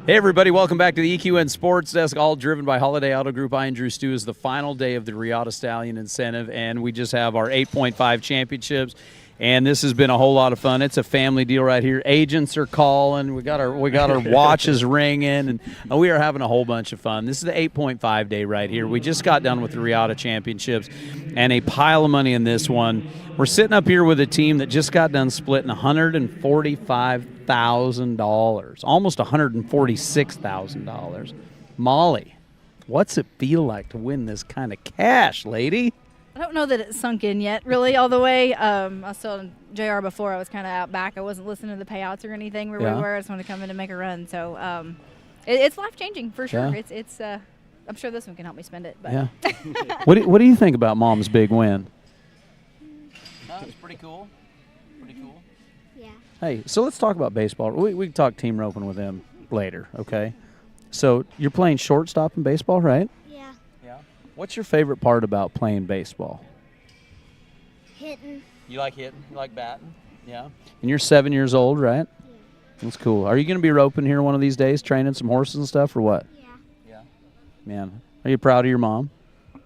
Hey, everybody. Welcome back to the EQN Sports Desk, all driven by Holiday Auto Group. I am DruStew. Is the final day of the Riata Stallion Incentive, and we just have our 8.5 championships, and this has been a whole lot of fun. It's a family deal right here. Agents are calling. We got our watches ringing, and we are having a whole bunch of fun. This is the 8.5 day right here. We just got done with the Riata Championships, and a pile of money in this one. We're sitting up here with a team that just got done splitting $145,000, almost $146,000. Mollie, what's it feel like to win this kind of cash, lady? I don't know that it's sunk in yet, really, all the way. I was telling J.R. before, I was kind of out back. I wasn't listening to the payouts or anything where we were. I just wanted to come in and make a run. So it's life-changing for sure. Yeah. It's I'm sure this one can help me spend it. But. Yeah. What do you think about Mom's big win? It's pretty cool. Pretty cool. Yeah. Hey, so let's talk about baseball. We can talk team roping with him later, okay? So you're playing shortstop in baseball, right? Yeah. Yeah. What's your favorite part about playing baseball? Hitting. You like hitting? You like batting? Yeah. And you're 7 years old, right? Yeah. That's cool. Are you going to be roping here one of these days, training some horses and stuff, or what? Yeah. Yeah. Man, are you proud of your mom? Yeah.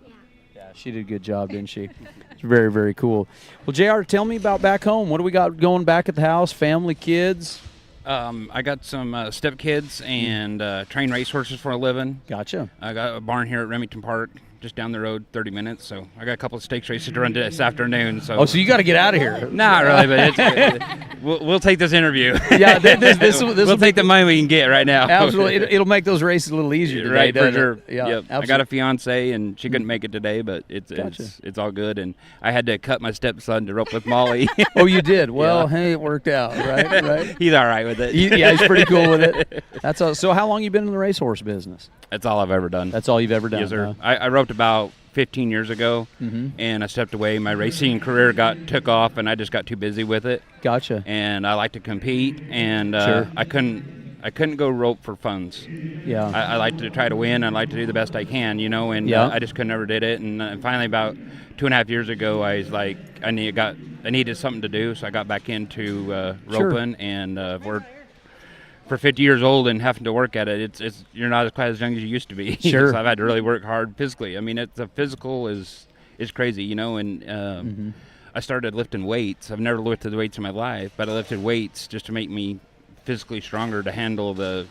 Yeah, she did a good job, didn't she? It's very, very cool. Well, JR, tell me about back home. What do we got going back at the house? Family, kids? I got some stepkids and train racehorses for a living. Gotcha. I got a barn here at Remington Park, just down the road, 30 minutes. So I got a couple of stakes races to run this afternoon. So you got to get out of here. Not really, but we'll take this interview. Yeah, this we'll take the money we can get right now. Absolutely, it'll make those races a little easier today, right, for sure. Yeah, yep. I got a fiance, and she couldn't make it today, but it's all good. And I had to cut my stepson to rope with Mollie. Oh, you did? Well, Yeah. Hey, it worked out, right? He's all right with it. Yeah, he's pretty cool with it. That's all. So how long you been in the racehorse business? That's all I've ever done. That's all you've ever done? Yes, sir. Huh? I roped about 15 years ago, and I stepped away. My racing career took off, and I just got too busy with it. Gotcha. And I like to compete, and Sure. I couldn't go rope for funds. Yeah. I like to try to win. I like to do the best I can, and I just never did it. And finally, about 2.5 years ago, I was like, I needed something to do, so I got back into roping, and we're. For 50 years old and having to work at it, you're not quite as young as you used to be. Sure. So I've had to really work hard physically. I mean, the physical is crazy, and I started lifting weights. I've never lifted weights in my life, but I lifted weights just to make me physically stronger to handle the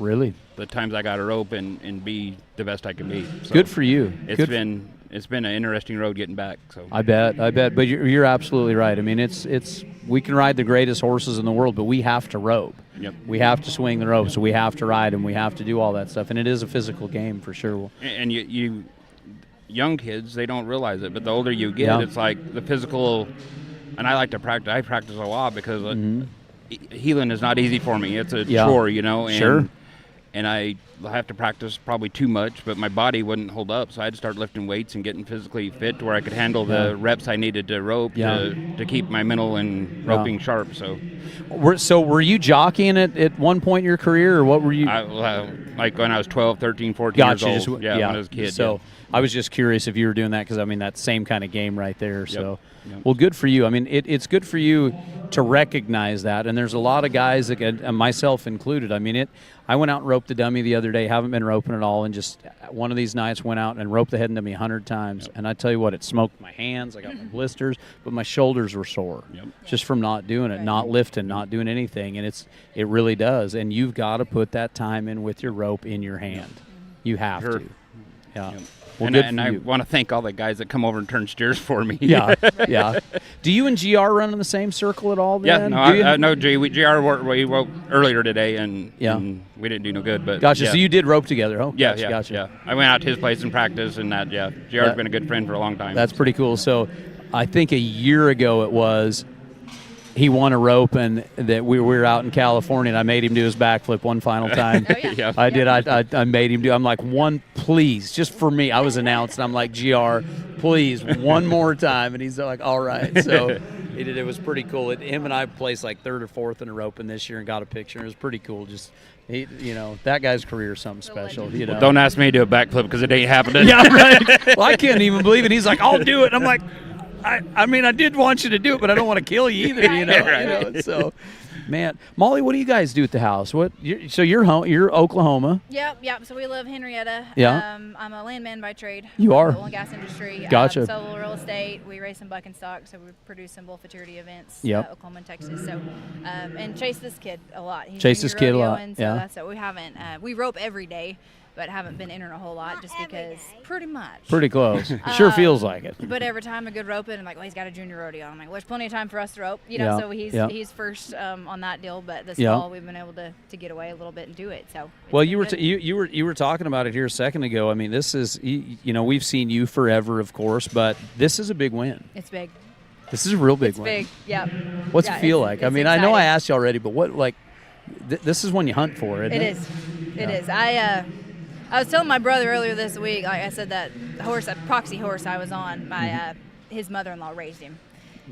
times I got to rope and be the best I can be. So Good for you. It's been an interesting road getting back. So I bet. But you're absolutely right. I mean, we can ride the greatest horses in the world, but we have to rope. Yep. We have to swing the rope, so we have to ride, and we have to do all that stuff. And it is a physical game for sure. And you young kids, they don't realize it, but the older you get, it's like the physical. And I like to practice. I practice a lot because healing is not easy for me. It's a chore, And, sure. And I have to practice probably too much, but my body wouldn't hold up. So I had to start lifting weights and getting physically fit to where I could handle the reps I needed to rope to keep my mental and roping sharp. So were you jockeying at one point in your career, or what were you? Like when I was 12, 13, 14 years old. When I was a kid. So I was just curious if you were doing that because, I mean, that same kind of game right there. So, Yep. Well, good for you. I mean, it's good for you to recognize that. And there's a lot of guys, that myself included. I mean, I went out and roped the dummy the other day, haven't been roping at all, and just one of these nights went out and roped the head dummy 100 times. Yep. And I tell you what, it smoked my hands. I got my blisters, but my shoulders were sore just from not doing it, not lifting, not doing anything. And it really does. And you've got to put that time in with your rope in your hand. You have to. Yeah. Yep. Well, and I want to thank all the guys that come over and turn steers for me. Yeah. Do you and JR run in the same circle at all then? Yeah, no, JR we roped earlier today, and we didn't do no good. But Gotcha, so you did rope together. Oh, gotcha. Yeah. I went out to his place and practiced, and JR's been a good friend for a long time. That's pretty cool. So I think a year ago it was, he won a rope, and that we were out in California, and I made him do his backflip one final time. I did. I made him do. I'm like, one, please, just for me. I was announced, and I'm like, GR, please, one more time. And he's like, all right. So he did. It was pretty cool. Him and I placed like third or fourth in a roping this year and got a picture. It was pretty cool. Just that guy's career is something special. Well, don't ask me to do a backflip because it ain't happening. Yeah, right. Well, I can't even believe it. He's like, I'll do it. And I'm like, I mean, I did want you to do it, but I don't want to kill you either, Right. So, Man, Mollie, what do you guys do at the house? So you're home. You're Oklahoma. Yep. So we live in Henrietta. Yeah. I'm a landman by trade. You are? The oil and gas industry. Gotcha. Solo real estate. We raise some buck and stock, so we produce some bull futurity events. Yep. Oklahoma and Texas. So, and chase this kid a lot. He's Chase this kid a lot. rodeoing, so Yeah. that's what we haven't. We rope every day, but haven't been entering a whole lot just because pretty much. Pretty close. Sure feels like it. But every time a good roping, I'm like, well, he's got a junior rodeo. I'm like, well, there's plenty of time for us to rope, Yeah. So he's first on that deal. But this Yeah. fall, we've been able to get away a little bit and do it. So. Well, you were talking about it here a second ago. I mean, this is we've seen you forever, of course, but this is a big win. It's big. This is a real big It's win. big. Yeah. What's Yeah, it feel it's- like? I it's mean, I know I exciting. asked you already, but what this is when you hunt for it. It is. It is. I was telling my brother earlier this week. Like I said, that horse, that proxy horse I was on, my his mother-in-law raised him,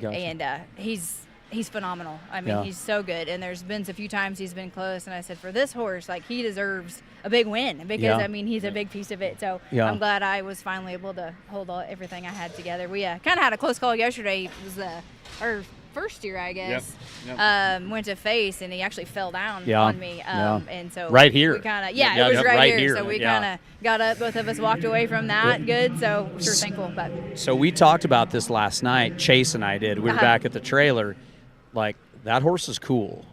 Gotcha. and he's phenomenal. I mean, Yeah. he's so good. And there's been a few times he's been close, and I said, for this horse, like he deserves a big win because Yeah. I mean he's a big piece of it. So Yeah. I'm glad I was finally able to hold everything I had together. We kind of had a close call yesterday. It was our first year, I guess. Yep. Went to face, and he actually fell down Yeah. on me. Yeah. And so Right here. we kind of Yeah, it was yep, right, right here. here. So we Yeah. kind of got up. Both of us walked away from that. Good. So we're sure thankful. But So we talked about this last night. Chase and I did. We were back at the trailer. Like, that horse is cool.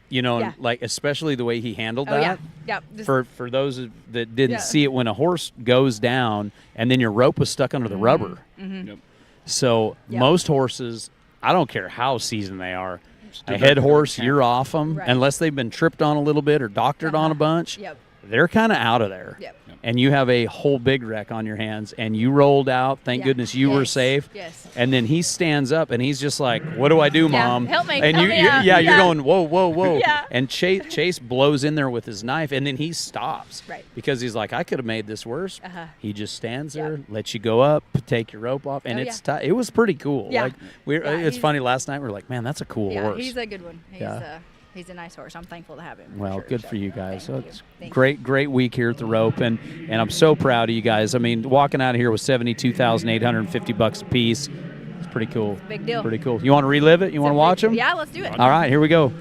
Yeah. Like especially the way he handled oh that. yeah. Just, For those that didn't Yeah. see it, when a horse goes down and then your rope was stuck under the rubber. Yep. So Yep. most horses, I don't care how seasoned they are, a Stood head up. horse, Yeah. you're off them Right. unless they've been tripped on a little bit or doctored on a bunch. Yep. They're kind of out of there. Yep. And you have a whole big wreck on your hands, and you rolled out. Thank Yeah. goodness you were Yes. safe. Yes. And then he stands up, and he's just like, "What do I do, Yeah. Mom? Help me. And Help you, me you're, out. yeah, you're Yeah. going, whoa, whoa, whoa. Yeah. And Chase blows in there with his knife, and then he stops. Right. Because he's like, I could have made this worse. Uh-huh. He just stands there, Yeah. lets you go up, take your rope off, and Oh, it's it was pretty cool. Yeah. Like Yeah, it's he's- funny. Last night we were like, man, that's a cool Yeah. horse. He's a good one. Yeah. He's a nice horse. I'm thankful to have him. Well, sure. good So, for you guys. So thank it's you. Thank you. great week here at the rope, and I'm so proud of you guys. I mean, walking out of here with $72,850 a piece, it's pretty cool. Big deal. Pretty cool. You want to relive it? You want to watch them? Yeah, let's do it. All right, here we go.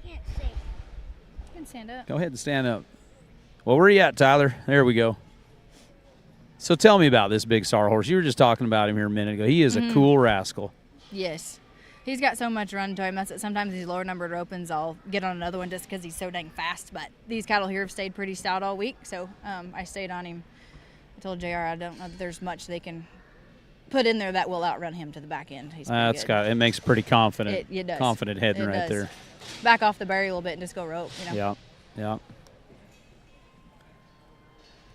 Can't see. You can stand up. Go ahead and stand up. Well, where are you at, Tyler? There we go. So tell me about this big star horse. You were just talking about him here a minute ago. He is a cool rascal. Yes. He's got so much run to him. That's sometimes these lower numbered opens, I'll get on another one just because he's so dang fast. But these cattle here have stayed pretty stout all week, so I stayed on him. I told JR I don't know that there's much they can put in there that will outrun him to the back end. He's pretty good. It makes pretty confident. It does. Confident heading It right does. there. Back off the barrier a little bit and just go rope. You know? Yeah.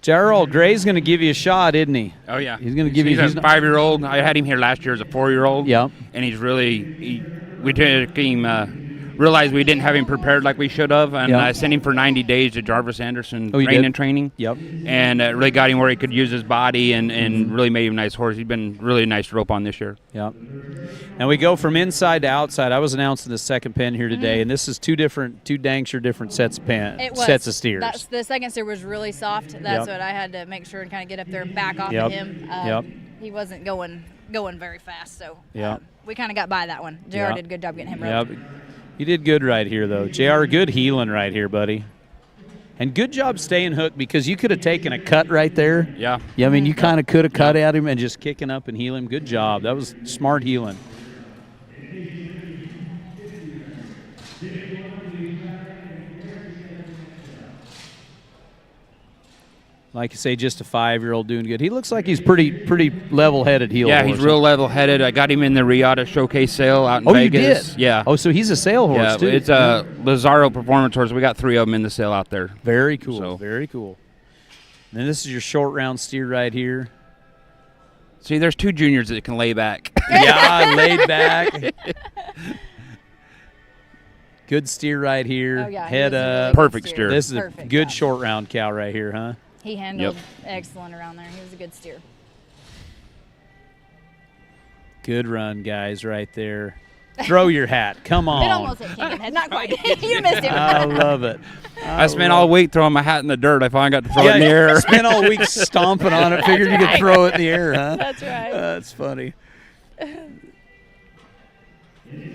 Gerald Gray's going to give you a shot, isn't he? Oh yeah, He's gonna give you- He's he's a not- 5-year-old. I had him here last year as a 4-year-old. Yep. And he's really. We took him. Realized we didn't have him prepared like we should have, and Yep. I sent him for 90 days to Jarvis Anderson Oh, you did? training. Yep. And really got him where he could use his body and really made him a nice horse. He's been really nice to rope on this year. Yep. And we go from inside to outside. I was announcing the second pen here today, and this is two dang sure different sets of It was. sets of steers. The second steer was really soft. That's Yep. what I had to make sure and kind of get up there and back off Yep. of him. Yep. He wasn't going very fast, so Yep. we kind of got by that one. JR Yep. did a good job getting him Yep. roped. You did good right here, though. JR, good healing right here, buddy. And good job staying hooked because you could have taken a cut right there. Yeah. Yeah, I mean, you kind of could have cut at him and just kicking up and heal him. Good job. That was smart healing. Like you say, just a 5-year-old doing good. He looks like he's pretty level-headed heel Yeah, horse. he's real level-headed. I got him in the Riata showcase sale out in Oh, you Vegas. did? Yeah. Oh, so he's a sale horse, yeah, too. it's a Lazaro performance horse. We got 3 of them in the sale out there. Very cool. So- Very cool. And then this is your short round steer right here. See, there's 2 juniors that can lay back. Yeah, laid back. Good steer right here. Oh, yeah, he Head was a really up. good Perfect steer. This is a Perfect good job. short round cow right here, huh? He handled excellent around there. He was a good steer. Good run, guys, right there. Throw your hat. Come It on. almost hit King Head. Not quite. You missed him. I love it. I spent all week throwing my hat in the dirt. I finally got to throw it in the Yeah, air. spent all week stomping on it. Figured you could throw it in the air, huh? That's right. That's funny.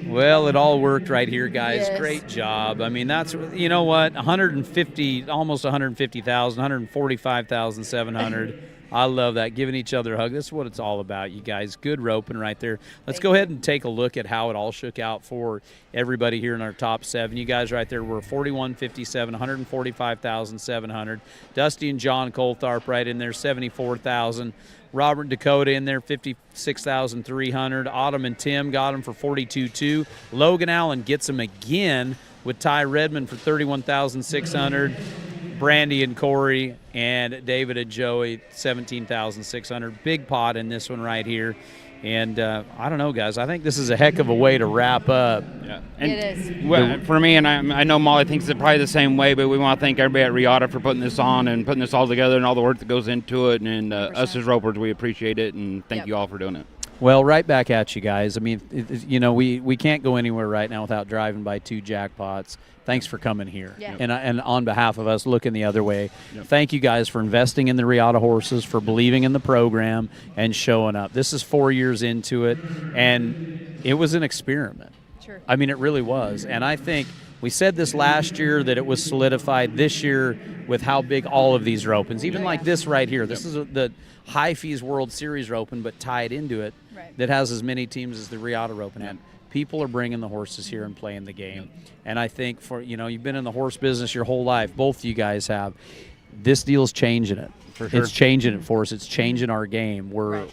Well, it all worked right here, guys. Yes. Great job. I mean, that's, you know what, 150, almost 150,000, 145,700. I love that, giving each other a hug. This is what it's all about, you guys. Good roping right there. Let's go ahead and take a look at how it all shook out for everybody here in our top 7. You guys right there were 41.57, 145,700. Dusty and John Coltharp right in there, 74,000. Robert Dakota in there, 56,300. Autumn and Tim got him for 42.2. Logan Allen gets him again with Ty Redmond for 31,600. Brandy and Corey and David and Joey, 17,600. Big pot in this one right here. And I don't know, guys. I think this is a heck of a way to wrap up. Yeah. And It is. well, for me, and I know Mollie thinks it probably the same way, but we want to thank everybody at Riata for putting this on and putting this all together and all the work that goes into it. And us as ropers, we appreciate it, and thank you all for doing it. Well, right back at you guys. I mean, you know, we can't go anywhere right now without driving by 2 jackpots. Thanks for coming here. Yeah. And on behalf of us looking the other way, thank you guys for investing in the Riata horses, for believing in the program and showing up. This is 4 years into it, and it was an experiment. Sure. I mean, it really was. And I think we said this last year that it was solidified this year with how big all of these are opens, even like this right here. This is the High Fees World Series Open, but tied into it, that has as many teams as the Riata Open had. People are bringing the horses here and playing the game. And I think for, you know, you've been in the horse business your whole life. Both of you guys have. This deal's changing it. For sure. It's changing it for us. It's changing our game. We're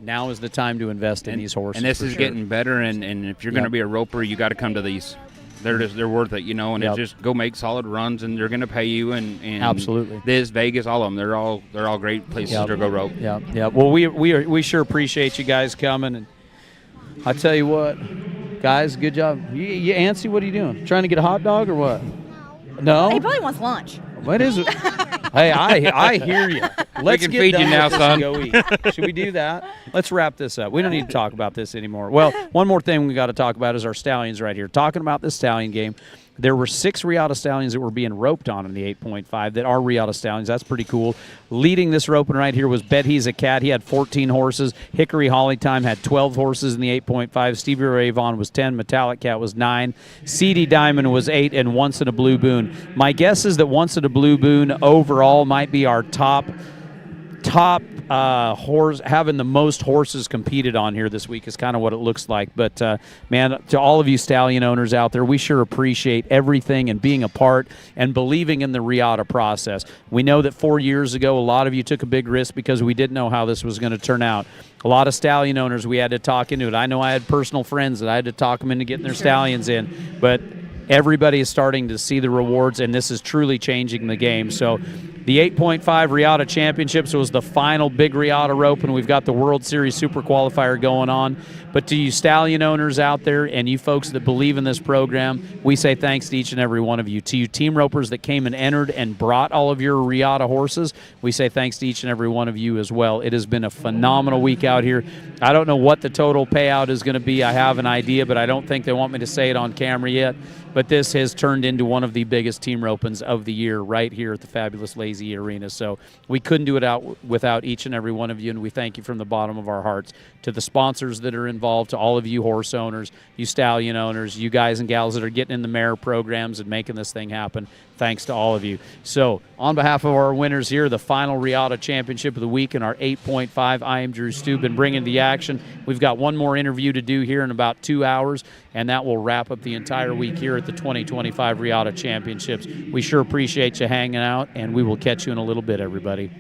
now is the time to invest in these horses. And this is getting better. And if you're going to be a roper, you got to come to these. They're worth it, you know. And it's just go make solid runs, and they're going to pay you. And absolutely, this Vegas, all of them, they're all great places to go rope. Yeah. Well, we sure appreciate you guys coming. And I tell you what, guys, good job. You antsy? What are you doing? Trying to get a hot dog or what? No. He probably wants lunch. What is it? Hey, I hear you. Let's can get feed done you now, with this son. and go eat. Should we do that? Let's wrap this up. We don't need to talk about this anymore. Well, one more thing we got to talk about is our stallions right here. Talking about this stallion game, there were 6 Riata stallions that were being roped on in the 8.5 that are Riata stallions. That's pretty cool. Leading this roping right here was Bet He's a Cat. He had 14 horses. Hickory Holly Time had 12 horses in the 8.5. Stevie Ray Vaughan was 10. Metallic Cat was 9. CD Diamond was 8. And Once in a Blue Boon. My guess is that Once in a Blue Boon overall might be our top horse, having the most horses competed on here this week is kind of what it looks like. But man, to all of you stallion owners out there, we sure appreciate everything and being a part and believing in the Riata process. We know that 4 years ago, a lot of you took a big risk because we didn't know how this was going to turn out. A lot of stallion owners, we had to talk into it. I know I had personal friends that I had to talk them into getting their stallions in, but everybody is starting to see the rewards, and this is truly changing the game. So the 8.5 Riata Championships was the final big Riata rope, and we've got the World Series Super Qualifier going on. But to you stallion owners out there and you folks that believe in this program, we say thanks to each and every one of you. To you team ropers that came and entered and brought all of your Riata horses, we say thanks to each and every one of you as well. It has been a phenomenal week out here. I don't know what the total payout is going to be. I have an idea, but I don't think they want me to say it on camera yet. But this has turned into one of the biggest team ropens of the year right here at the fabulous Lazy Arena. So we couldn't do it without each and every one of you, and we thank you from the bottom of our hearts. To the sponsors that are involved, to all of you horse owners, you stallion owners, you guys and gals that are getting in the mare programs and making this thing happen, thanks to all of you. So on behalf of our winners here, the final Riata Championship of the week in our 8.5, I am DruStew, been bringing the action. We've got one more interview to do here in about 2 hours, and that will wrap up the entire week here at the 2025 Riata Championships. We sure appreciate you hanging out, and we will catch you in a little bit, everybody.